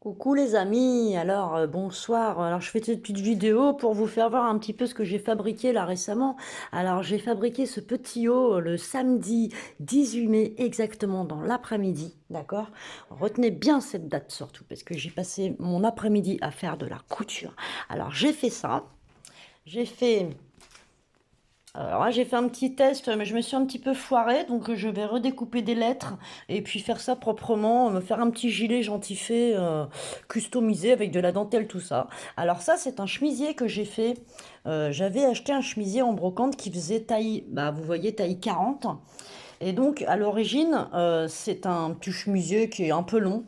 Coucou les amis, alors bonsoir. Alors je fais cette petite vidéo pour vous faire voir un petit peu ce que j'ai fabriqué là récemment. Alors j'ai fabriqué ce petit haut le samedi 18 mai exactement dans l'après-midi, d'accord? Retenez bien cette date surtout parce que j'ai passé mon après-midi à faire de la couture. Alors j'ai fait ça, j'ai fait alors là, j'ai fait un petit test, mais je me suis un petit peu foirée, donc je vais redécouper des lettres et puis faire ça proprement, me faire un petit gilet gentil fait, customisé avec de la dentelle, tout ça. Alors ça, c'est un chemisier que j'ai fait. J'avais acheté un chemisier en brocante qui faisait taille, bah vous voyez, taille 40. Et donc à l'origine, c'est un petit chemisier qui est un peu long.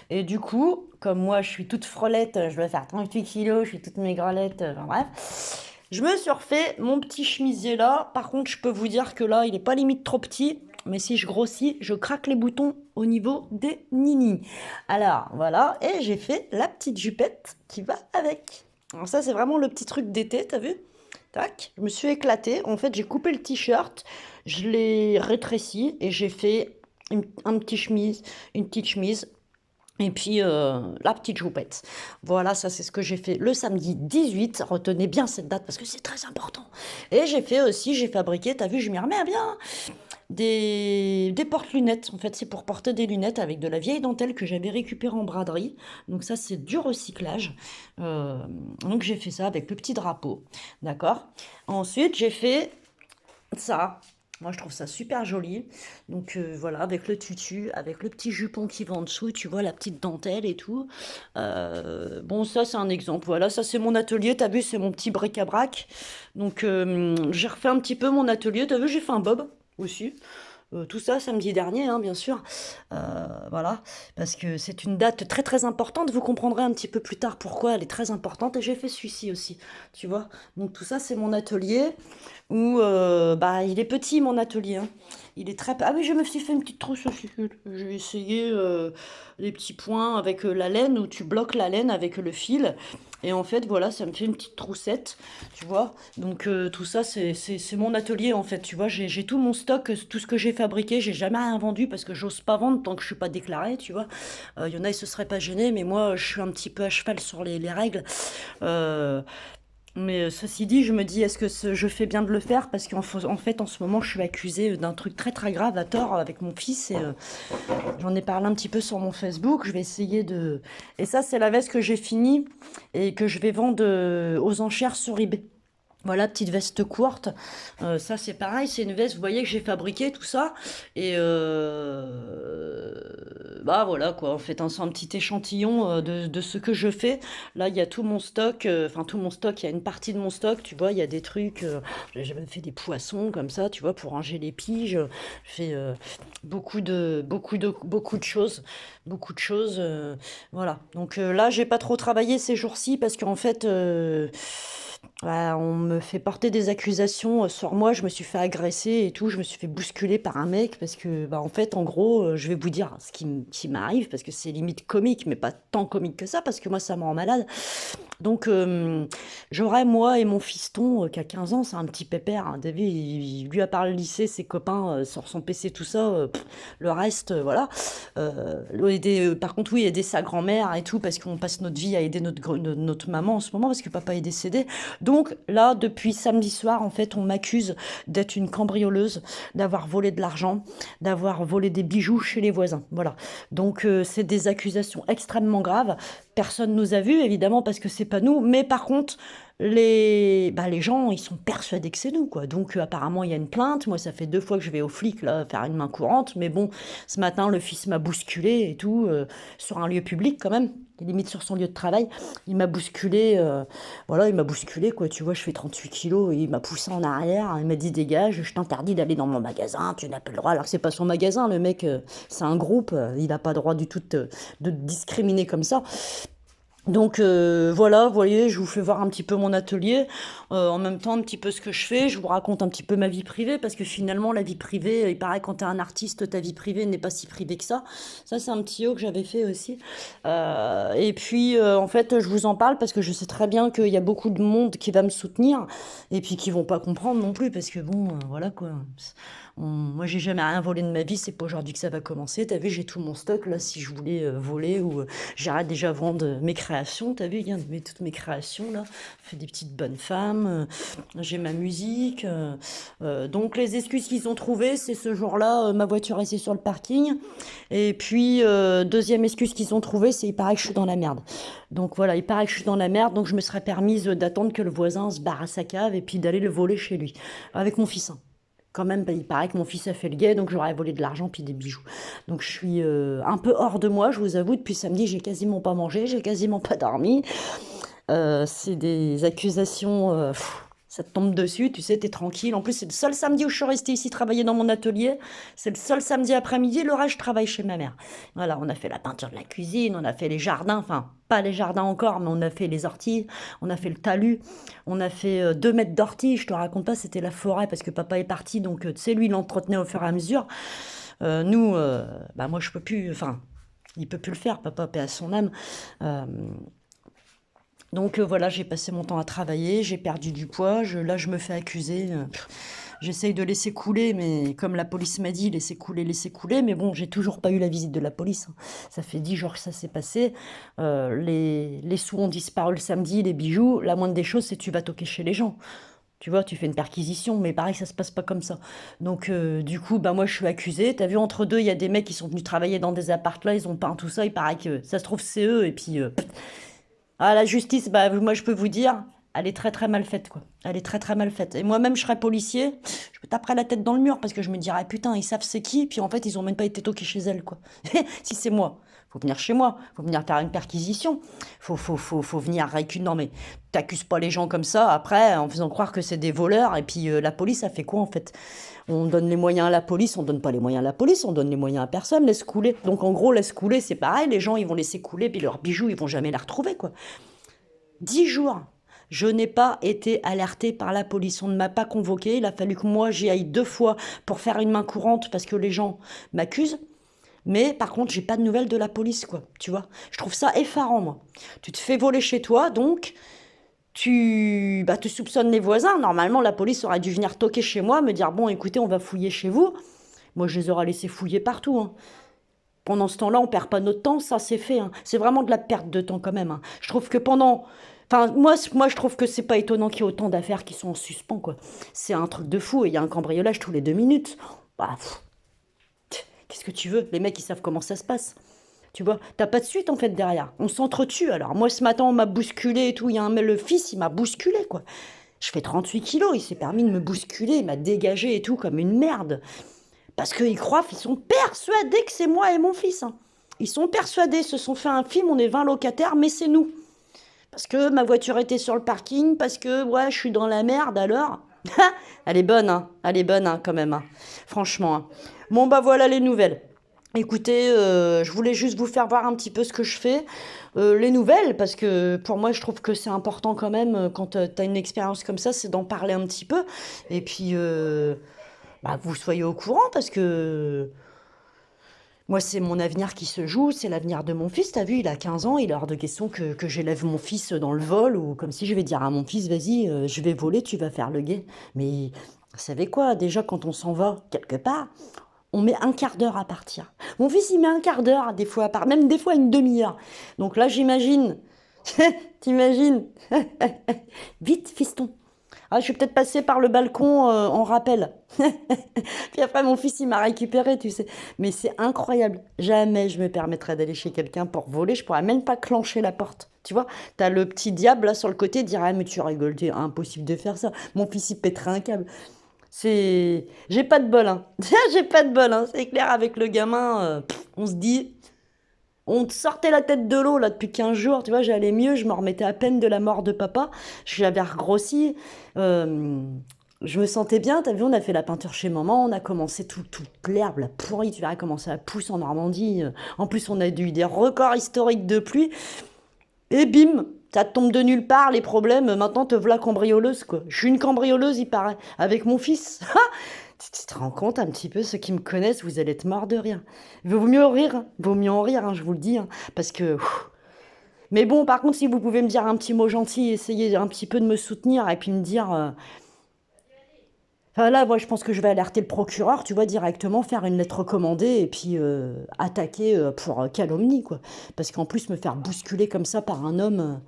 Et du coup, comme moi je suis toute frelette, je vais faire 38 kilos, je suis toute maigrelette, enfin bref. Je me suis refait mon petit chemisier là. Par contre, je peux vous dire que là, il n'est pas limite trop petit. Mais si je grossis, je craque les boutons au niveau des ninis. Alors, voilà. Et j'ai fait la petite jupette qui va avec. Alors ça, c'est vraiment le petit truc d'été, t'as vu? Tac, je me suis éclatée. En fait, j'ai coupé le t-shirt, je l'ai rétréci et j'ai fait un petit chemise, une petite chemise et puis la petite joupette. Voilà, ça c'est ce que j'ai fait le samedi 18. Retenez bien cette date parce que c'est très important. Et j'ai fait aussi, j'ai fabriqué, t'as vu, je m'y remets bien, des porte-lunettes. En fait, c'est pour porter des lunettes avec de la vieille dentelle que j'avais récupérée en braderie. Donc ça, c'est du recyclage. Euh, donc j'ai fait ça avec le petit drapeau. D'accord. Ensuite, j'ai fait ça. Moi, je trouve ça super joli. Donc voilà, avec le tutu, avec le petit jupon qui va en dessous, tu vois, la petite dentelle et tout. Bon, ça, c'est un exemple. Voilà, ça, c'est mon atelier. T'as vu, c'est mon petit bric-à-brac. Donc, j'ai refait un petit peu mon atelier. T'as vu, j'ai fait un bob aussi. Tout ça samedi dernier, hein, bien sûr. Voilà, parce que c'est une date très très importante. Vous comprendrez un petit peu plus tard pourquoi elle est très importante. Et j'ai fait celui-ci aussi, tu vois. Donc tout ça, c'est mon atelier où, bah, il est petit mon atelier, hein. Il est très... Ah oui, je me suis fait une petite trousse aussi. J'ai essayé les petits points avec la laine où tu bloques la laine avec le fil. Et en fait, voilà, ça me fait une petite troussette, tu vois. Donc tout ça, c'est mon atelier en fait, tu vois. J'ai tout mon stock, tout ce que j'ai fabriqué, j'ai jamais rien vendu parce que j'ose pas vendre tant que je suis pas déclarée, tu vois. Il y en a, ils se seraient pas gênés, mais moi, je suis un petit peu à cheval sur les règles. Euh, mais ceci dit, je me dis, est-ce que je fais bien de le faire? Parce qu'en fait, en ce moment, je suis accusée d'un truc très très grave à tort avec mon fils et j'en ai parlé un petit peu sur mon Facebook. Je vais essayer de... Et ça, c'est la veste que j'ai finie et que je vais vendre aux enchères sur eBay. Voilà, petite veste courte. Ça, c'est pareil, c'est une veste, vous voyez, que j'ai fabriquée, tout ça. Et bah voilà, quoi. En fait, hein, c'est un petit échantillon de ce que je fais. Là, il y a tout mon stock. Enfin, tout mon stock, il y a une partie de mon stock, tu vois. Il y a des trucs. J'ai même fait des poissons comme ça, tu vois, pour ranger les piges. Je fais beaucoup de choses. Beaucoup de choses. Voilà. Donc là, j'ai pas trop travaillé ces jours-ci parce qu'en fait. Ouais, on me fait porter des accusations sur moi, je me suis fait agresser et tout, je me suis fait bousculer par un mec parce que, bah, en fait, en gros, je vais vous dire ce qui m'arrive parce que c'est limite comique, mais pas tant comique que ça parce que moi, ça me rend malade. Donc, j'aurais, moi et mon fiston, qui a 15 ans, c'est un petit pépère, hein, David, lui, à part le lycée, ses copains, sur son PC, tout ça, le reste, voilà. Par contre, oui, aider sa grand-mère et tout, parce qu'on passe notre vie à aider notre maman en ce moment, parce que papa est décédé. Donc là, depuis samedi soir, en fait, on m'accuse d'être une cambrioleuse, d'avoir volé de l'argent, d'avoir volé des bijoux chez les voisins. Voilà. Donc c'est des accusations extrêmement graves. Personne nous a vus, évidemment, parce que c'est pas nous. Mais par contre, les gens, ils sont persuadés que c'est nous, quoi. Donc apparemment, il y a une plainte. Moi, ça fait 2 fois que je vais au flic, là, faire une main courante. Mais bon, ce matin, le fils m'a bousculé et tout, sur un lieu public quand même, limite sur son lieu de travail. Il m'a bousculé, voilà, il m'a bousculé, quoi. Tu vois, je fais 38 kilos, et il m'a poussé en arrière. Il m'a dit, dégage, je t'interdis d'aller dans mon magasin, tu n'as pas le droit. Alors que c'est pas son magasin, le mec, c'est un groupe, il n'a pas le droit du tout de discriminer comme ça. Donc voilà, vous voyez, je vous fais voir un petit peu mon atelier, en même temps un petit peu ce que je fais, je vous raconte un petit peu ma vie privée, parce que finalement la vie privée, il paraît quand t'es un artiste, ta vie privée n'est pas si privée que ça. Ça c'est un petit haut que j'avais fait aussi. Et puis en fait je vous en parle parce que je sais très bien qu'il y a beaucoup de monde qui va me soutenir, et puis qui vont pas comprendre non plus, parce que bon, voilà quoi. Moi, j'ai jamais rien volé de ma vie, c'est pas aujourd'hui que ça va commencer. T'as vu, j'ai tout mon stock là. Si je voulais voler ou j'arrête déjà de vendre mes créations. T'as vu, regarde, toutes mes créations là. Je fais des petites bonnes femmes. J'ai ma musique. Donc les excuses qu'ils ont trouvées, c'est ce jour-là, ma voiture est restée sur le parking. Et puis deuxième excuse qu'ils ont trouvée, c'est il paraît que je suis dans la merde. Donc voilà, il paraît que je suis dans la merde, donc je me serais permise d'attendre que le voisin se barre à sa cave et puis d'aller le voler chez lui avec mon fils, hein. Quand même, bah, il paraît que mon fils a fait le guet, donc j'aurais volé de l'argent puis des bijoux. Donc je suis un peu hors de moi, je vous avoue. Depuis samedi, j'ai quasiment pas mangé, j'ai quasiment pas dormi. C'est des accusations, ça te tombe dessus, tu sais, t'es tranquille. En plus, c'est le seul samedi où je suis restée ici travailler dans mon atelier. C'est le seul samedi après-midi. Le reste, je travaille chez ma mère. Voilà, on a fait la peinture de la cuisine, on a fait les jardins, enfin, pas les jardins encore, mais on a fait les orties, on a fait le talus, on a fait 2 mètres d'orties. Je te raconte pas, c'était la forêt parce que papa est parti, donc tu sais, lui, il l'entretenait au fur et à mesure. Nous, bah, moi, je peux plus, enfin, il peut plus le faire, papa, paix à son âme. Euh, donc voilà, j'ai passé mon temps à travailler, j'ai perdu du poids, là je me fais accuser. J'essaye de laisser couler, mais comme la police m'a dit, laisser couler. Mais bon, j'ai toujours pas eu la visite de la police, hein. Ça fait 10 jours que ça s'est passé. Les sous ont disparu le samedi, les bijoux. La moindre des choses, c'est que tu vas toquer chez les gens. Tu vois, tu fais une perquisition, mais pareil, ça se passe pas comme ça. Donc, du coup, bah, moi, je suis accusée. T'as vu, entre deux, il y a des mecs qui sont venus travailler dans des appartements là, ils ont peint tout ça. Il paraît que ça se trouve, c'est eux. Et puis, ah, la justice, bah, moi, je peux vous dire, elle est très, très mal faite, quoi. Elle est très, très mal faite. Et moi-même, je serais policier, je me taperais la tête dans le mur parce que je me dirais, putain, ils savent c'est qui, puis en fait, ils ont même pas été toqués chez elle, quoi. Si c'est moi, faut venir chez moi, faut venir faire une perquisition, faut venir avec une... Non, mais t'accuses pas les gens comme ça, après, en faisant croire que c'est des voleurs, et puis la police, ça fait quoi, en fait? On donne les moyens à la police, on donne pas les moyens à la police, on donne les moyens à personne, laisse couler. Donc en gros, laisse couler, c'est pareil, les gens ils vont laisser couler, puis leurs bijoux ils vont jamais les retrouver, quoi. 10 jours, je n'ai pas été alertée par la police, on ne m'a pas convoquée, il a fallu que moi j'y aille 2 fois pour faire une main courante parce que les gens m'accusent. Mais par contre, j'ai pas de nouvelles de la police, quoi. Tu vois, je trouve ça effarant, moi. Tu te fais voler chez toi, donc tu soupçonnes les voisins. Normalement, la police aurait dû venir toquer chez moi, me dire, bon, écoutez, on va fouiller chez vous. Moi, je les aurais laissés fouiller partout, hein. Pendant ce temps-là, on perd pas notre temps, ça c'est fait, hein. C'est vraiment de la perte de temps quand même, hein. Je trouve que pendant... Enfin, moi, je trouve que c'est pas étonnant qu'il y ait autant d'affaires qui sont en suspens, quoi. C'est un truc de fou, et il y a un cambriolage tous les 2 minutes. Bah, qu'est-ce que tu veux? Les mecs, ils savent comment ça se passe. Tu vois, t'as pas de suite en fait derrière. On s'entretue. Alors moi ce matin on m'a bousculé et tout. Il y a le fils, il m'a bousculé quoi. Je fais 38 kilos, il s'est permis de me bousculer, il m'a dégagé et tout comme une merde. Parce qu'ils croient, ils sont persuadés que c'est moi et mon fils, hein. Ils sont persuadés, se sont fait un film, on est 20 locataires, mais c'est nous. Parce que ma voiture était sur le parking, parce que ouais, je suis dans la merde alors. Elle est bonne, hein. Elle est bonne, hein, quand même, hein. Franchement, hein. Bon, bah voilà les nouvelles. Écoutez, je voulais juste vous faire voir un petit peu ce que je fais. Les nouvelles, parce que pour moi, je trouve que c'est important quand même, quand tu as une expérience comme ça, c'est d'en parler un petit peu. Et puis, bah, vous soyez au courant, parce que moi, c'est mon avenir qui se joue, c'est l'avenir de mon fils. T'as vu, il a 15 ans, il est hors de question que j'élève mon fils dans le vol, ou comme si je vais dire à mon fils, vas-y, je vais voler, tu vas faire le guet. Mais vous savez quoi, déjà quand on s'en va quelque part, on met un quart d'heure à partir. Mon fils, il met un quart d'heure, des fois, même des fois une demi-heure. Donc là, j'imagine, t'imagines, vite, fiston. Ah, je suis peut-être passée par le balcon en rappel. Puis après, mon fils, il m'a récupéré, tu sais. Mais c'est incroyable. Jamais je me permettrais d'aller chez quelqu'un pour voler. Je pourrais même pas clencher la porte. Tu vois, t'as le petit diable là sur le côté, il dirait, ah, mais tu rigoles, c'est impossible de faire ça. Mon fils, il pèterait un câble. C'est... J'ai pas de bol, hein. J'ai pas de bol, hein. C'est clair, avec le gamin, on se dit... On te sortait la tête de l'eau là depuis 15 jours, tu vois, j'allais mieux, je me remettais à peine de la mort de papa, j'avais regrossi, euh, je me sentais bien, t'as vu, on a fait la peinture chez maman, on a commencé toute l'herbe, la pourrie, tu verras comment ça pousse en Normandie, en plus on a eu des records historiques de pluie, et bim, ça tombe de nulle part, les problèmes, maintenant te voilà cambrioleuse, quoi. Je suis une cambrioleuse, il paraît, avec mon fils. Tu te rends compte un petit peu, ceux qui me connaissent, vous allez être morts de rire. Il vaut mieux en rire, hein. Vaut mieux en rire, hein, je vous le dis, hein, parce que... Mais bon, par contre, si vous pouvez me dire un petit mot gentil, essayez un petit peu de me soutenir et puis me dire... Enfin là, moi, je pense que je vais alerter le procureur, tu vois, directement, faire une lettre recommandée et puis attaquer pour calomnie, quoi. Parce qu'en plus, me faire bousculer comme ça par un homme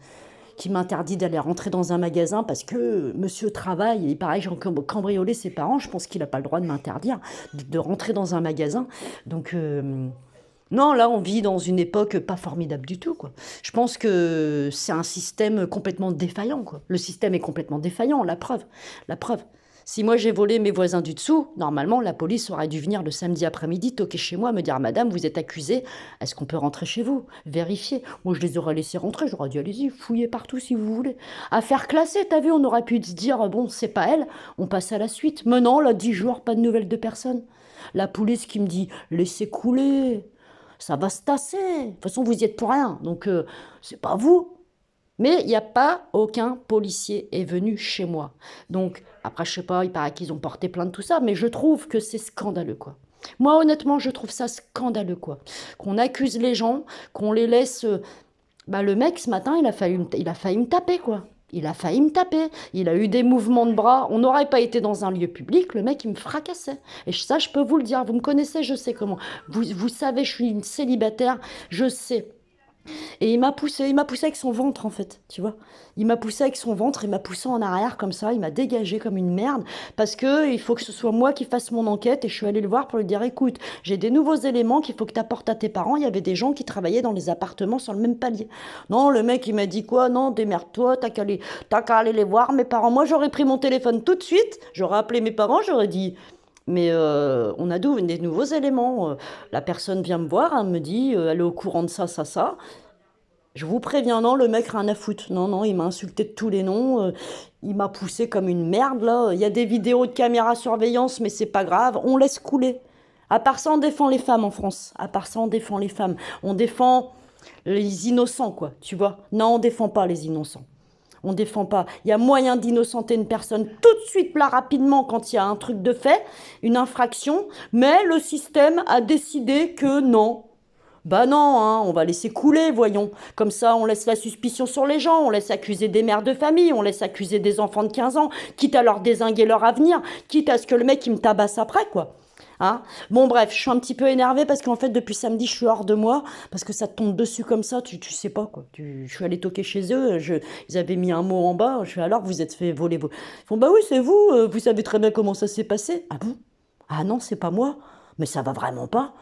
qui m'interdit d'aller rentrer dans un magasin parce que monsieur travaille et il paraît que j'ai cambriolé ses parents, je pense qu'il n'a pas le droit de m'interdire de rentrer dans un magasin. Donc, non, là, on vit dans une époque pas formidable du tout, quoi. Je pense que c'est un système complètement défaillant, quoi. Le système est complètement défaillant, la preuve. La preuve. Si moi j'ai volé mes voisins du dessous, normalement la police aurait dû venir le samedi après-midi toquer chez moi, me dire madame, vous êtes accusée, est-ce qu'on peut rentrer chez vous? Vérifier. Moi je les aurais laissés rentrer, j'aurais dit allez-y, fouillez partout si vous voulez. Affaire classée, t'as vu, on aurait pu se dire bon, c'est pas elle, on passe à la suite. Mais non, là, 10 jours, pas de nouvelles de personne. La police qui me dit laissez couler, ça va se tasser. De toute façon, vous y êtes pour rien, donc c'est pas vous. Mais il n'y a pas aucun policier est venu chez moi. Donc, après, je sais pas, il paraît qu'ils ont porté plainte, tout ça, mais je trouve que c'est scandaleux, quoi. Moi, honnêtement, je trouve ça scandaleux, quoi. Qu'on accuse les gens, qu'on les laisse... Bah, le mec, ce matin, il a failli me taper, quoi. Il a failli me taper. Il a eu des mouvements de bras. On n'aurait pas été dans un lieu public, le mec, il me fracassait. Et ça, je peux vous le dire. Vous me connaissez, je sais comment. Vous savez, je suis une célibataire, je sais. Et il m'a poussé avec son ventre en fait, tu vois. Il m'a poussé avec son ventre, il m'a poussé en arrière comme ça, il m'a dégagé comme une merde parce que il faut que ce soit moi qui fasse mon enquête et je suis allée le voir pour lui dire écoute, j'ai des nouveaux éléments qu'il faut que tu apportes à tes parents, il y avait des gens qui travaillaient dans les appartements sur le même palier. Non, le mec il m'a dit quoi? Non, démerde-toi, t'as qu'à aller les voir mes parents. Moi j'aurais pris mon téléphone tout de suite, j'aurais appelé mes parents, j'aurais dit mais on a des nouveaux éléments. La personne vient me voir, elle me dit, elle est au courant de ça, ça, ça. Je vous préviens, non, le mec rien à foutre. Non, non, il m'a insulté de tous les noms. Il m'a poussé comme une merde, là. Il y a des vidéos de caméra surveillance, mais c'est pas grave. On laisse couler. À part ça, on défend les femmes en France. À part ça, on défend les femmes. On défend les innocents, quoi, tu vois. Non, on défend pas les innocents. On défend pas. Il y a moyen d'innocenter une personne tout de suite, là, rapidement, quand il y a un truc de fait, une infraction. Mais le système a décidé que non. Bah non, hein, on va laisser couler, voyons. Comme ça, on laisse la suspicion sur les gens, on laisse accuser des mères de famille, on laisse accuser des enfants de 15 ans, quitte à leur dézinguer leur avenir, quitte à ce que le mec, il me tabasse après, quoi. Hein, bon, bref, je suis un petit peu énervée parce qu'en fait, depuis samedi, je suis hors de moi, parce que ça te tombe dessus comme ça, tu sais pas, quoi. Je suis allée toquer chez eux, ils avaient mis un mot en bas, je fais alors, vous êtes fait voler vos... Ils font, bah oui, c'est vous, vous savez très bien comment ça s'est passé. Ah bon? Ah non, c'est pas moi. Mais ça va vraiment pas.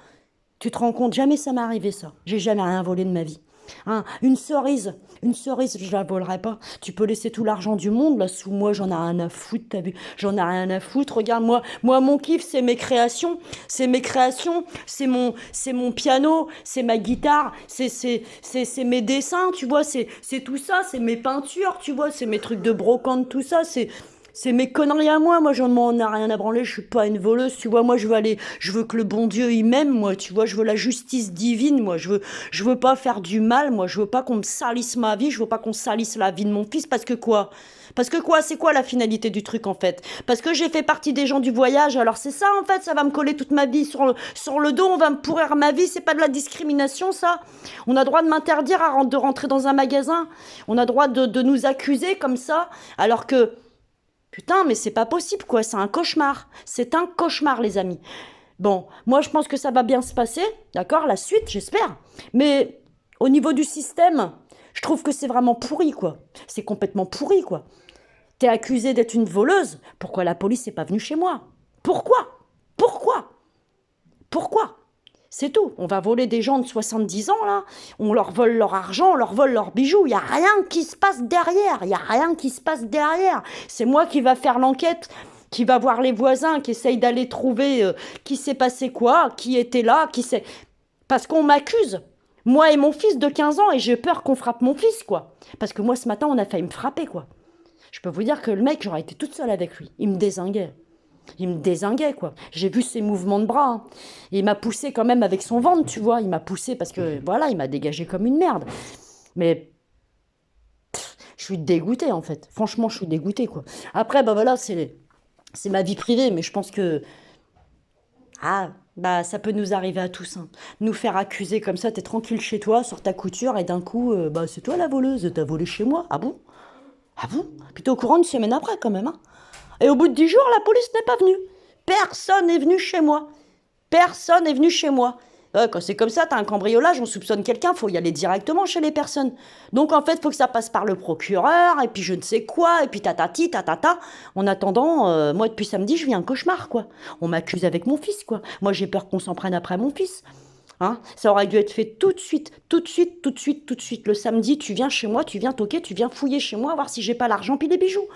Tu te rends compte, jamais ça m'est arrivé ça. J'ai jamais rien volé de ma vie. Hein, une cerise, je la volerai pas. Tu peux laisser tout l'argent du monde là sous moi, j'en ai rien à foutre, t'as vu? J'en ai rien à foutre. Regarde moi mon kiff, c'est mes créations, c'est mon piano, c'est ma guitare, c'est mes dessins, tu vois, c'est tout ça, c'est mes peintures, tu vois, c'est mes trucs de brocante, tout ça, c'est mes conneries à moi. Moi, j'en ai rien à branler. Je suis pas une voleuse, tu vois. Moi, je veux que le bon Dieu, il m'aime, moi, tu vois. Je veux la justice divine, moi. Je veux pas faire du mal, moi. Je veux pas qu'on me salisse ma vie. Je veux pas qu'on salisse la vie de mon fils. Parce que quoi? Parce que quoi? C'est quoi la finalité du truc, en fait? Parce que j'ai fait partie des gens du voyage. Alors, c'est ça, en fait. Ça va me coller toute ma vie sur le dos. On va me pourrir ma vie. C'est pas de la discrimination, ça. On a droit de m'interdire de rentrer dans un magasin. On a droit de nous accuser comme ça. Alors que, putain, mais c'est pas possible, quoi. C'est un cauchemar. C'est un cauchemar, les amis. Bon, moi, je pense que ça va bien se passer, d'accord? La suite, j'espère. Mais au niveau du système, je trouve que c'est vraiment pourri, quoi. C'est complètement pourri, quoi. T'es accusée d'être une voleuse. Pourquoi la police n'est pas venue chez moi? Pourquoi? Pourquoi? Pourquoi? C'est tout. On va voler des gens de 70 ans, là. On leur vole leur argent, on leur vole leurs bijoux. Il n'y a rien qui se passe derrière. Il n'y a rien qui se passe derrière. C'est moi qui va faire l'enquête, qui va voir les voisins, qui essaye d'aller trouver qui s'est passé quoi, qui était là, qui s'est... Parce qu'on m'accuse. Moi et mon fils de 15 ans, et j'ai peur qu'on frappe mon fils, quoi. Parce que moi, ce matin, on a failli me frapper, quoi. Je peux vous dire que le mec, j'aurais été toute seule avec lui. Il me dézinguait. Il me dézinguait, quoi. J'ai vu ses mouvements de bras. Hein. Il m'a poussé quand même avec son ventre, tu vois. Il m'a poussé parce que, voilà, il m'a dégagé comme une merde. Mais je suis dégoûtée, en fait. Franchement, je suis dégoûtée, quoi. Après, bah voilà, c'est ma vie privée, mais je pense que... Ah, bah ça peut nous arriver à tous. Hein. Nous faire accuser comme ça, t'es tranquille chez toi, sur ta couture, et d'un coup, bah c'est toi la voleuse, t'as volé chez moi. Ah bon? Ah bon? Puis t'es au courant une semaine après, quand même, hein. Et au bout de 10 jours, la police n'est pas venue. Personne n'est venu chez moi. Personne n'est venu chez moi. Quand c'est comme ça, t'as un cambriolage, on soupçonne quelqu'un, faut y aller directement chez les personnes. Donc en fait, faut que ça passe par le procureur, et puis je ne sais quoi, et puis tatati, tatata. En attendant, moi depuis samedi, je vis un cauchemar, quoi. On m'accuse avec mon fils, quoi. Moi j'ai peur qu'on s'en prenne après mon fils. Hein, ça aurait dû être fait tout de suite, tout de suite, tout de suite, tout de suite. Le samedi, tu viens chez moi, tu viens toquer, tu viens fouiller chez moi, voir si j'ai pas l'argent puis les bijoux.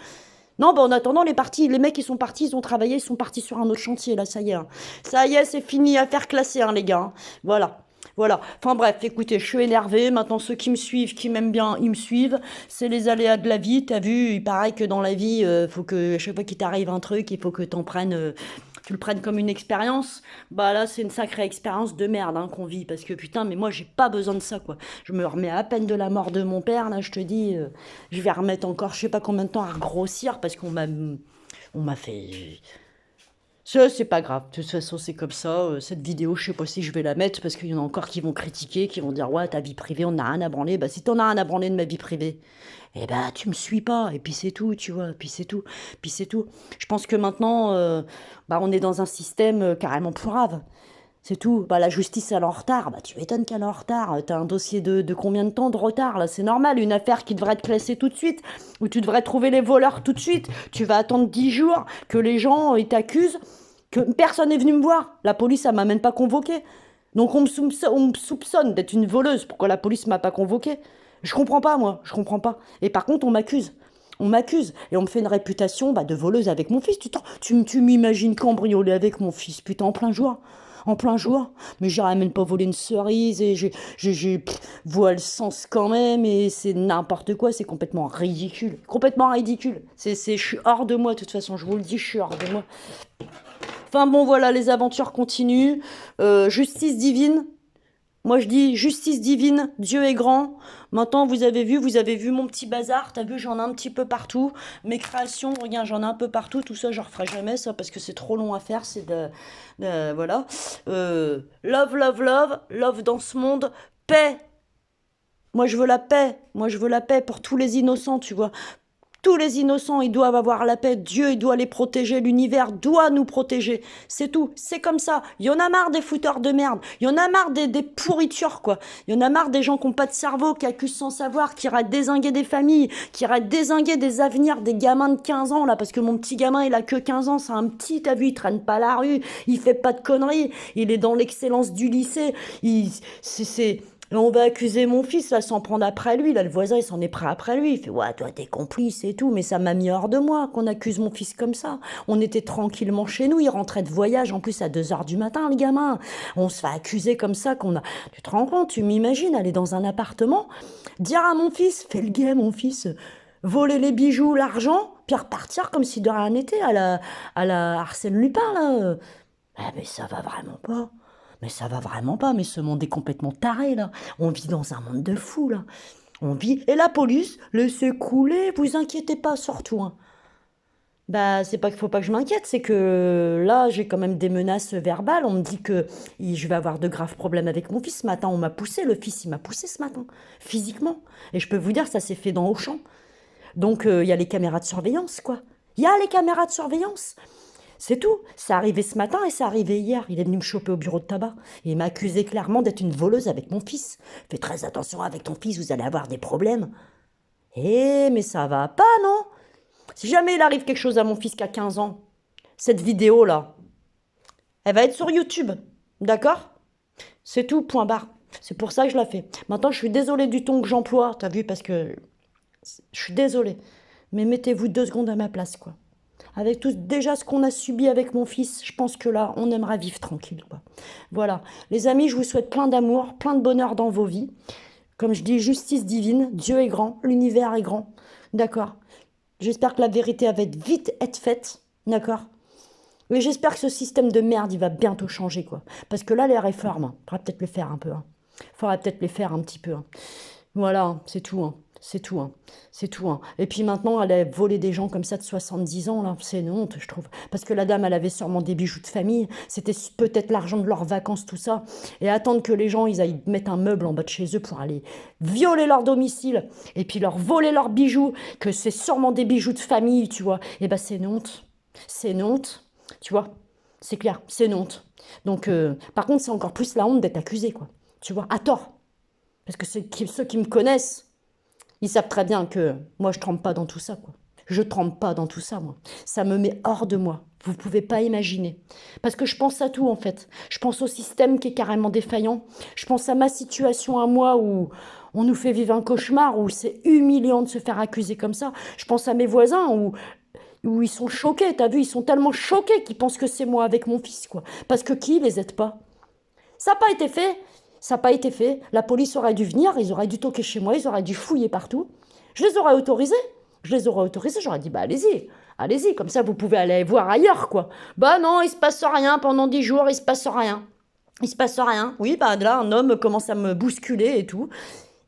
Non, bah en attendant, les mecs, ils sont partis, ils ont travaillé, ils sont partis sur un autre chantier, là, ça y est. Hein. Ça y est, c'est fini, affaire classée, hein, les gars. Hein. Voilà. Voilà. Enfin bref, écoutez, je suis énervée. Maintenant, ceux qui me suivent, qui m'aiment bien, ils me suivent. C'est les aléas de la vie. T'as vu, il paraît que dans la vie, faut que, à chaque fois qu'il t'arrive un truc, il faut que t'en prennes, tu le prennes comme une expérience. Bah là, c'est une sacrée expérience de merde hein, qu'on vit. Parce que putain, mais moi, j'ai pas besoin de ça, quoi. Je me remets à peine de la mort de mon père, là, je te dis. Je vais remettre encore, je sais pas combien de temps à grossir parce on m'a fait. Ça, c'est pas grave. De toute façon, c'est comme ça. Cette vidéo, je sais pas si je vais la mettre parce qu'il y en a encore qui vont critiquer, qui vont dire ouais, ta vie privée, on n'a rien à branler. Bah, si t'en as rien à branler de ma vie privée, eh bah, tu me suis pas. Et puis c'est tout, tu vois. Puis c'est tout. Puis c'est tout. Je pense que maintenant, bah, on est dans un système carrément plus grave. C'est tout. Bah, la justice, elle est en retard. Bah, tu m'étonnes qu'elle est en retard. T'as un dossier de combien de temps de retard, là? C'est normal. Une affaire qui devrait être classée tout de suite, où tu devrais trouver les voleurs tout de suite. Tu vas attendre 10 jours que les gens ils t'accusent, que personne n'est venu me voir. La police, elle m'a même pas convoqué. Donc on me soupçonne d'être une voleuse. Pourquoi la police m'a pas convoqué? Je comprends pas, moi. Je comprends pas. Et par contre, on m'accuse. On m'accuse et on me fait une réputation bah, de voleuse avec mon fils. Tu m'imagines cambrioler avec mon fils, putain, en plein jour. En plein jour. Mais j'aurais même pas volé une cerise et vois le sens quand même et c'est n'importe quoi. C'est complètement ridicule. Complètement ridicule. Je suis hors de moi de toute façon. Je vous le dis, je suis hors de moi. Enfin bon, voilà, les aventures continuent. Justice divine. Moi, je dis justice divine, Dieu est grand. Maintenant, vous avez vu mon petit bazar. T'as vu, j'en ai un petit peu partout. Mes créations, regarde, j'en ai un peu partout. Tout ça, je referai jamais ça parce que c'est trop long à faire. Voilà. Love, love, love. Love dans ce monde. Paix. Moi, je veux la paix. Moi, je veux la paix pour tous les innocents, tu vois. Tous les innocents, ils doivent avoir la paix. Dieu, il doit les protéger. L'univers doit nous protéger. C'est tout. C'est comme ça. Il y en a marre des fouteurs de merde. Il y en a marre des pourritures, quoi. Il y en a marre des gens qui n'ont pas de cerveau, qui accusent sans savoir, qui arrêtent dézinguer des familles, qui arrêtent dézinguer des avenirs des gamins de 15 ans, là. Parce que mon petit gamin, il a que 15 ans. C'est un petit, t'as vu, il traîne pas la rue. Il fait pas de conneries. Il est dans l'excellence du lycée. Là, on va accuser mon fils, là, s'en prendre après lui. Là, le voisin, il s'en est pris après lui. Il fait, ouais, toi, t'es complice et tout. Mais ça m'a mis hors de moi qu'on accuse mon fils comme ça. On était tranquillement chez nous. Il rentrait de voyage, en plus, à 2 heures du matin, le gamin. On se fait accuser comme ça qu'on a. Tu te rends compte, tu m'imagines aller dans un appartement, dire à mon fils, fais le gay, mon fils, voler les bijoux, l'argent, puis repartir comme si de rien n'était à la Arsène Lupin, là. Ah, mais ça va vraiment pas. Mais ça va vraiment pas, mais ce monde est complètement taré, là. On vit dans un monde de fous, là. On vit... Et la police, laissez couler, vous inquiétez pas, surtout. Hein. Bah, c'est pas qu'il faut pas que je m'inquiète, c'est que là, j'ai quand même des menaces verbales. On me dit que je vais avoir de graves problèmes avec mon fils ce matin. On m'a poussé, le fils, il m'a poussé ce matin, physiquement. Et je peux vous dire, ça s'est fait dans Auchan. Donc, il y a les caméras de surveillance, quoi. Il y a les caméras de surveillance. C'est tout. C'est arrivé ce matin et c'est arrivé hier. Il est venu me choper au bureau de tabac. Et il m'a accusé clairement d'être une voleuse avec mon fils. Fais très attention avec ton fils, vous allez avoir des problèmes. Eh, mais ça va pas, non? Si jamais il arrive quelque chose à mon fils qui a 15 ans, cette vidéo-là, elle va être sur YouTube. D'accord? C'est tout, point barre. C'est pour ça que je la fais. Maintenant, je suis désolée du ton que j'emploie, t'as vu, parce que je suis désolée. Mais mettez-vous 2 secondes à ma place, quoi. Avec tout déjà ce qu'on a subi avec mon fils, je pense que là, on aimerait vivre tranquille, quoi. Voilà. Les amis, je vous souhaite plein d'amour, plein de bonheur dans vos vies. Comme je dis, justice divine, Dieu est grand, l'univers est grand. D'accord? J'espère que la vérité va vite être faite. D'accord? Mais j'espère que ce système de merde, il va bientôt changer, quoi. Parce que là, les réformes, il faudra peut-être le faire un peu. Hein. Faudra peut-être les faire un petit peu. Hein. Voilà, c'est tout. Hein. C'est tout, hein. C'est tout, hein. Et puis maintenant, elle a volé des gens comme ça de 70 ans, là. C'est une honte, je trouve. Parce que la dame, elle avait sûrement des bijoux de famille. C'était peut-être l'argent de leurs vacances, tout ça. Et attendre que les gens, ils aillent mettre un meuble en bas de chez eux pour aller violer leur domicile. Et puis leur voler leurs bijoux. Que c'est sûrement des bijoux de famille, tu vois. Et ben, c'est une honte. C'est une honte, tu vois? C'est clair, c'est une honte. Donc, par contre, c'est encore plus la honte d'être accusé, quoi. Tu vois? À tort. Parce que ceux qui me connaissent, ils savent très bien que moi, je trempe pas dans tout ça, quoi. Je trempe pas dans tout ça, moi. Ça me met hors de moi. Vous pouvez pas imaginer. Parce que je pense à tout, en fait. Je pense au système qui est carrément défaillant. Je pense à ma situation à moi où on nous fait vivre un cauchemar, où c'est humiliant de se faire accuser comme ça. Je pense à mes voisins où ils sont choqués. T'as vu, ils sont tellement choqués qu'ils pensent que c'est moi avec mon fils, quoi. Parce que qui les aide pas? Ça n'a pas été fait. Ça n'a pas été fait. La police aurait dû venir, ils auraient dû toquer chez moi, ils auraient dû fouiller partout. Je les aurais autorisés. Je les aurais autorisés, j'aurais dit, bah allez-y, allez-y, comme ça vous pouvez aller voir ailleurs, quoi. Bah non, il se passe rien pendant 10 jours, il se passe rien. Il se passe rien. Oui, bah là, un homme commence à me bousculer et tout.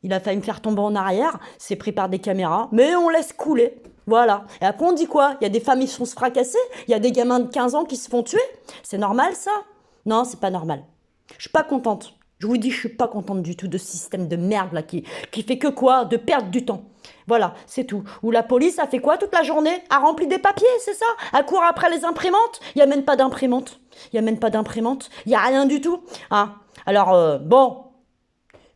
Il a failli me faire tomber en arrière, c'est pris par des caméras, mais on laisse couler. Voilà. Et après, on dit quoi? Il y a des familles qui se font se fracasser, il y a des gamins de 15 ans qui se font tuer. C'est normal, ça? Non, c'est pas normal. Je suis pas contente. Je vous dis, je suis pas contente du tout de ce système de merde là qui fait que quoi? De perdre du temps. Voilà, c'est tout. Ou la police a fait quoi toute la journée? A rempli des papiers, c'est ça? A court après les imprimantes? Il y a même pas d'imprimante. Il y a même pas d'imprimante. Il y a rien du tout. Ah. Alors bon,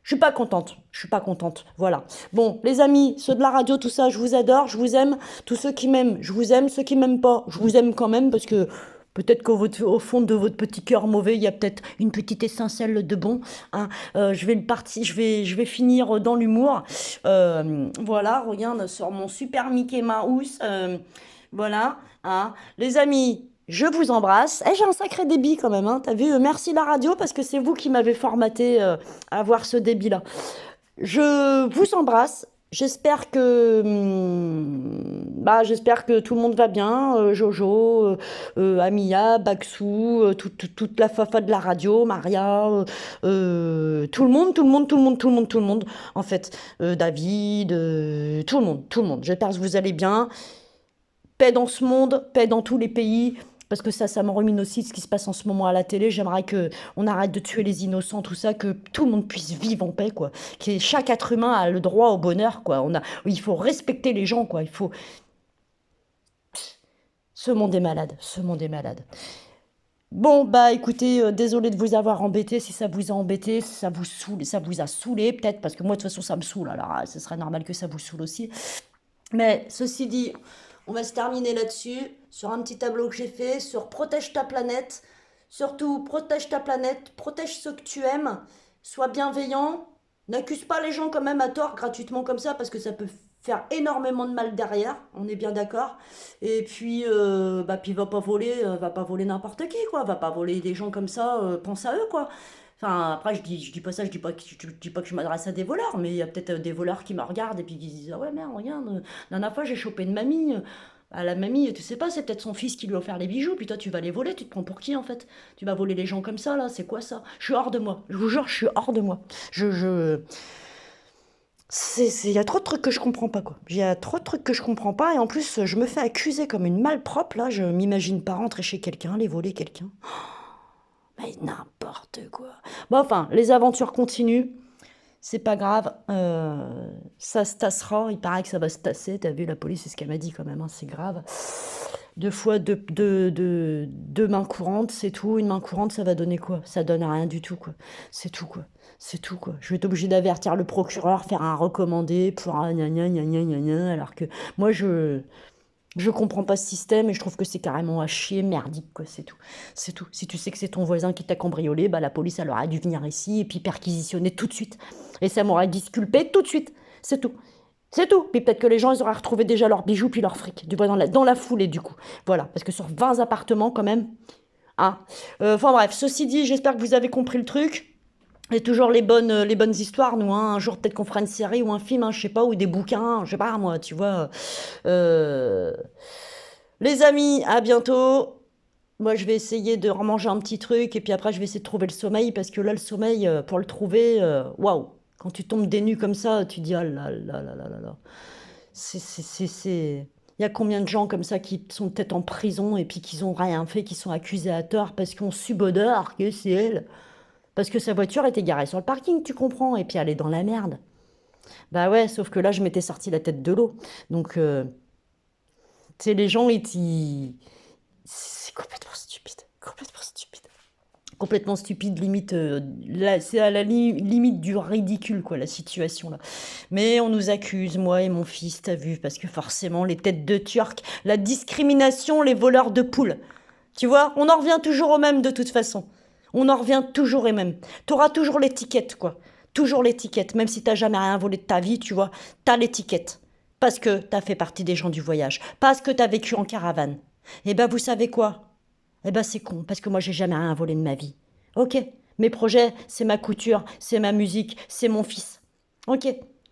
je suis pas contente. Je suis pas contente. Voilà. Bon, les amis, ceux de la radio, tout ça, je vous adore, je vous aime. Tous ceux qui m'aiment, je vous aime. Ceux qui m'aiment pas, je vous aime quand même parce que peut-être qu'au fond de votre petit cœur mauvais, il y a peut-être une petite étincelle de bon. Hein. Je vais finir dans l'humour. Voilà, regarde sur mon super Mickey Mouse. Voilà. Hein. Les amis. Je vous embrasse. Eh, j'ai un sacré débit quand même, hein. T'as vu? Merci la radio parce que c'est vous qui m'avez formaté à avoir ce débit-là. Je vous embrasse. J'espère que tout le monde va bien. Jojo, Amia, Baksou, toute la fafa de la radio, Maria, tout le monde, tout le monde, tout le monde, tout le monde, tout le monde. En fait, David, tout le monde, tout le monde. J'espère que vous allez bien. Paix dans ce monde, paix dans tous les pays. Parce que ça me rumine aussi ce qui se passe en ce moment à la télé. J'aimerais que on arrête de tuer les innocents, tout ça, que tout le monde puisse vivre en paix, quoi. Que chaque être humain a le droit au bonheur, quoi. Il faut respecter les gens, quoi. Ce monde est malade. Ce monde est malade. Bon, bah écoutez, désolé de vous avoir embêté, si ça vous a embêté, si ça vous saoule, ça vous a saoulé, peut-être, parce que moi, de toute façon, ça me saoule, alors ce serait normal que ça vous saoule aussi. Mais ceci dit, on va se terminer là-dessus, sur un petit tableau que j'ai fait, sur protège ta planète. Surtout, protège ta planète, protège ceux que tu aimes, sois bienveillant, n'accuse pas les gens quand même à tort gratuitement comme ça, parce que ça peut faire énormément de mal derrière, on est bien d'accord. Et puis, puis va pas voler n'importe qui, quoi, va pas voler des gens comme ça, pense à eux, quoi. Enfin, après, je dis pas ça, je dis pas que je m'adresse à des voleurs, mais il y a peut-être des voleurs qui me regardent et puis qui se disent, ah ouais, merde, regarde, la dernière fois, j'ai chopé une mamie. Ah, la mamie, tu sais pas, c'est peut-être son fils qui lui a offert les bijoux, puis toi, tu vas les voler, tu te prends pour qui, en fait? Tu vas voler les gens comme ça, là, c'est quoi ça? Je suis hors de moi, je vous jure, je suis hors de moi. Je... Il y a trop de trucs que je comprends pas, quoi. Il y a trop de trucs que je comprends pas, et en plus, je me fais accuser comme une malpropre, là, je m'imagine pas rentrer chez quelqu'un, les voler quelqu'un. Mais n'importe quoi. Bon, enfin, les aventures continuent. C'est pas grave. Ça se tassera. Il paraît que ça va se tasser. T'as vu, la police, c'est ce qu'elle m'a dit quand même. Hein, c'est grave. Deux fois deux mains courantes, c'est tout. Une main courante, ça va donner quoi? Ça donne rien du tout, quoi. C'est tout, quoi. C'est tout, quoi. Je vais être obligée d'avertir le procureur, faire un recommandé pour un gna gna gna gna gna gna, alors que moi, je comprends pas ce système et je trouve que c'est carrément à chier, merdique, quoi, c'est tout. C'est tout. Si tu sais que c'est ton voisin qui t'a cambriolé, bah la police, elle aurait dû venir ici et puis perquisitionner tout de suite. Et ça m'aurait disculpé tout de suite. C'est tout. C'est tout. Puis peut-être que les gens, ils auraient retrouvé déjà leurs bijoux puis leurs fric. Du coup, dans la foulée, du coup. Voilà. Parce que sur 20 appartements, quand même. Hein. Enfin bref, ceci dit, j'espère que vous avez compris le truc. Et toujours les bonnes histoires, nous, hein. Un jour, peut-être qu'on fera une série ou un film, hein, je sais pas, ou des bouquins, je sais pas, moi, tu vois. Euh, Les amis, à bientôt. Moi, je vais essayer de remanger un petit truc, et puis après, je vais essayer de trouver le sommeil, parce que là, le sommeil, pour le trouver, waouh. Quand tu tombes des nues comme ça, tu dis, ah là là là là là là. C'est... Il y a combien de gens comme ça qui sont peut-être en prison et puis qui n'ont rien fait, qui sont accusés à tort parce qu'on subodore que c'est elle. Parce que sa voiture était garée sur le parking, tu comprends, et puis elle est dans la merde. Bah ouais, sauf que là, je m'étais sorti la tête de l'eau. Donc, tu sais, les gens, C'est complètement stupide, complètement stupide. Complètement stupide, limite, là, c'est à la limite du ridicule, quoi, la situation, là. Mais on nous accuse, moi et mon fils, t'as vu, parce que forcément, les têtes de Turc, la discrimination, les voleurs de poules. Tu vois, on en revient toujours au même de toute façon. On en revient toujours au même. T'auras toujours l'étiquette, quoi. Toujours l'étiquette, même si t'as jamais rien volé de ta vie, tu vois, t'as l'étiquette. Parce que t'as fait partie des gens du voyage. Parce que t'as vécu en caravane. Eh ben, vous savez quoi? Eh ben c'est con, parce que moi j'ai jamais rien volé de ma vie. Ok, mes projets, c'est ma couture, c'est ma musique, c'est mon fils. Ok,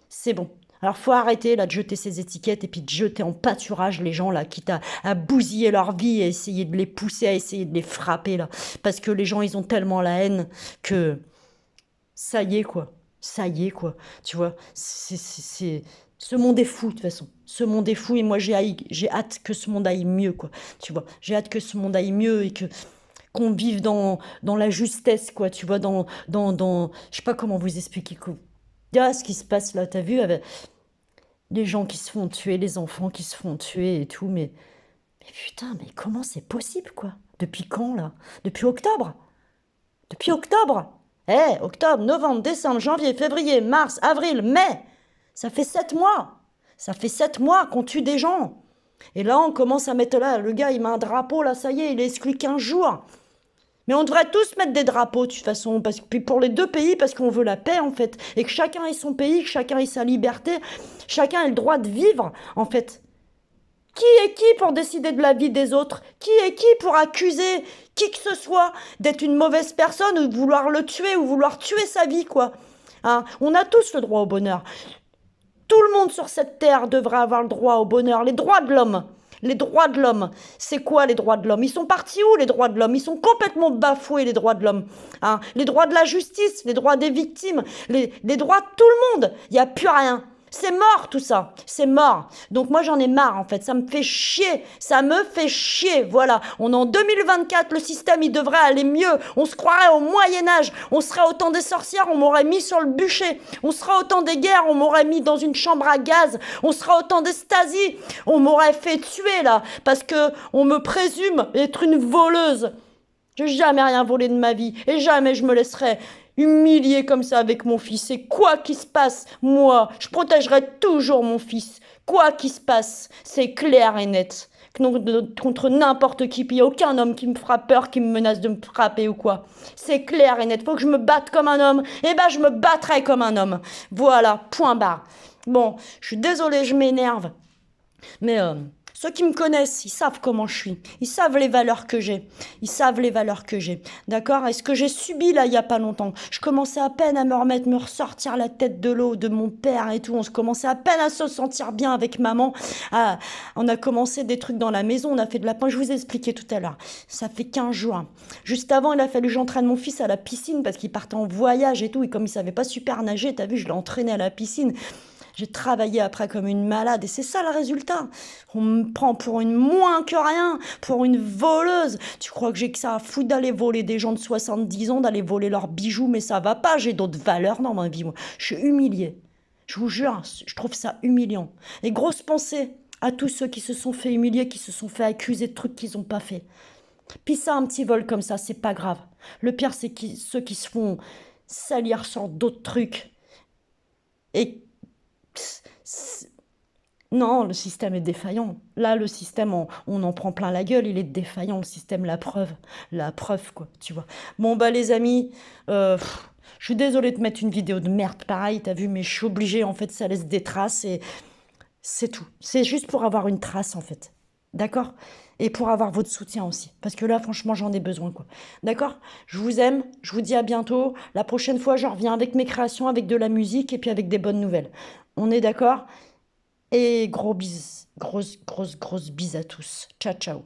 c'est bon. Alors faut arrêter là de jeter ces étiquettes et puis de jeter en pâturage les gens là, quitte à bousiller leur vie et essayer de les pousser, à essayer de les frapper là. Parce que les gens ils ont tellement la haine que ça y est quoi. Ça y est quoi. Tu vois, ce monde est fou de toute façon. Ce monde est fou et moi j'ai hâte que ce monde aille mieux quoi. Tu vois, j'ai hâte que ce monde aille mieux et que qu'on vive dans la justesse quoi. Tu vois, je sais pas comment vous expliquer quoi. Ah, ce qui se passe là, t'as vu avec les gens qui se font tuer, les enfants qui se font tuer et tout, mais putain, mais comment c'est possible quoi? Depuis quand là? Depuis octobre? Depuis octobre? Octobre, novembre, décembre, janvier, février, mars, avril, mai. Ça fait 7 mois. Ça fait 7 mois qu'on tue des gens. Et là, on commence à mettre là, le gars, il met un drapeau, là, ça y est, il est exclu 15 jours. Mais on devrait tous mettre des drapeaux, de toute façon, puis pour les deux pays, parce qu'on veut la paix, en fait. Et que chacun ait son pays, que chacun ait sa liberté, chacun ait le droit de vivre, en fait. Qui est qui pour décider de la vie des autres? Qui est qui pour accuser qui que ce soit d'être une mauvaise personne ou de vouloir le tuer ou vouloir tuer sa vie, quoi? Hein, on a tous le droit au bonheur. Tout le monde sur cette terre devrait avoir le droit au bonheur. Les droits de l'homme. Les droits de l'homme. C'est quoi les droits de l'homme? Ils sont partis où les droits de l'homme? Ils sont complètement bafoués les droits de l'homme. Hein, les droits de la justice, les droits des victimes, les droits de tout le monde. Il n'y a plus rien. C'est mort tout ça, c'est mort. Donc moi j'en ai marre en fait, ça me fait chier, ça me fait chier, voilà. On est en 2024, le système il devrait aller mieux, on se croirait au Moyen-Âge, on serait au temps des sorcières, on m'aurait mis sur le bûcher, on serait au temps des guerres, on m'aurait mis dans une chambre à gaz, on serait au temps des Stasi, on m'aurait fait tuer là, parce que on me présume être une voleuse. J'ai jamais rien volé de ma vie, et jamais je me laisserai humilié comme ça avec mon fils. Et quoi qu'il se passe, moi, je protégerai toujours mon fils. Quoi qu'il se passe, c'est clair et net. Contre n'importe qui, puis il n'y a aucun homme qui me fera peur, qui me menace de me frapper ou quoi. C'est clair et net. Faut que je me batte comme un homme. Eh ben, je me battrai comme un homme. Voilà, point barre. Bon, je suis désolée, je m'énerve. Mais ceux qui me connaissent, ils savent comment je suis. Ils savent les valeurs que j'ai. Ils savent les valeurs que j'ai. D'accord? Et ce que j'ai subi là, il n'y a pas longtemps. Je commençais à peine à me ressortir la tête de l'eau de mon père et tout. On se commençait à peine à se sentir bien avec maman. Ah, on a commencé des trucs dans la maison. On a fait de la pain. Je vous ai expliqué tout à l'heure. Ça fait 15 jours. Juste avant, il a fallu que j'entraîne mon fils à la piscine parce qu'il partait en voyage et tout. Et comme il savait pas super nager, t'as vu, je l'ai entraîné à la piscine. J'ai travaillé après comme une malade et c'est ça le résultat. On me prend pour une moins que rien, pour une voleuse. Tu crois que j'ai que ça à foutre d'aller voler des gens de 70 ans, d'aller voler leurs bijoux, mais ça va pas, j'ai d'autres valeurs dans ma vie. Moi. Je suis humiliée. Je vous jure, je trouve ça humiliant. Et grosse pensée à tous ceux qui se sont fait humilier, qui se sont fait accuser de trucs qu'ils n'ont pas fait. Puis ça, un petit vol comme ça, c'est pas grave. Le pire, c'est ceux qui se font salir sur d'autres trucs. Et non, le système est défaillant. Là, le système, on en prend plein la gueule, il est défaillant, le système, la preuve, quoi, tu vois. Bon, bah, les amis, je suis désolée de mettre une vidéo de merde pareil, t'as vu, mais je suis obligée, en fait, ça laisse des traces et c'est tout. C'est juste pour avoir une trace, en fait. D'accord? Et pour avoir votre soutien aussi. Parce que là, franchement, j'en ai besoin, quoi. D'accord? Je vous aime, je vous dis à bientôt. La prochaine fois, je reviens avec mes créations, avec de la musique et puis avec des bonnes nouvelles. On est d'accord? Et gros bis, grosse bise à tous. Ciao, ciao.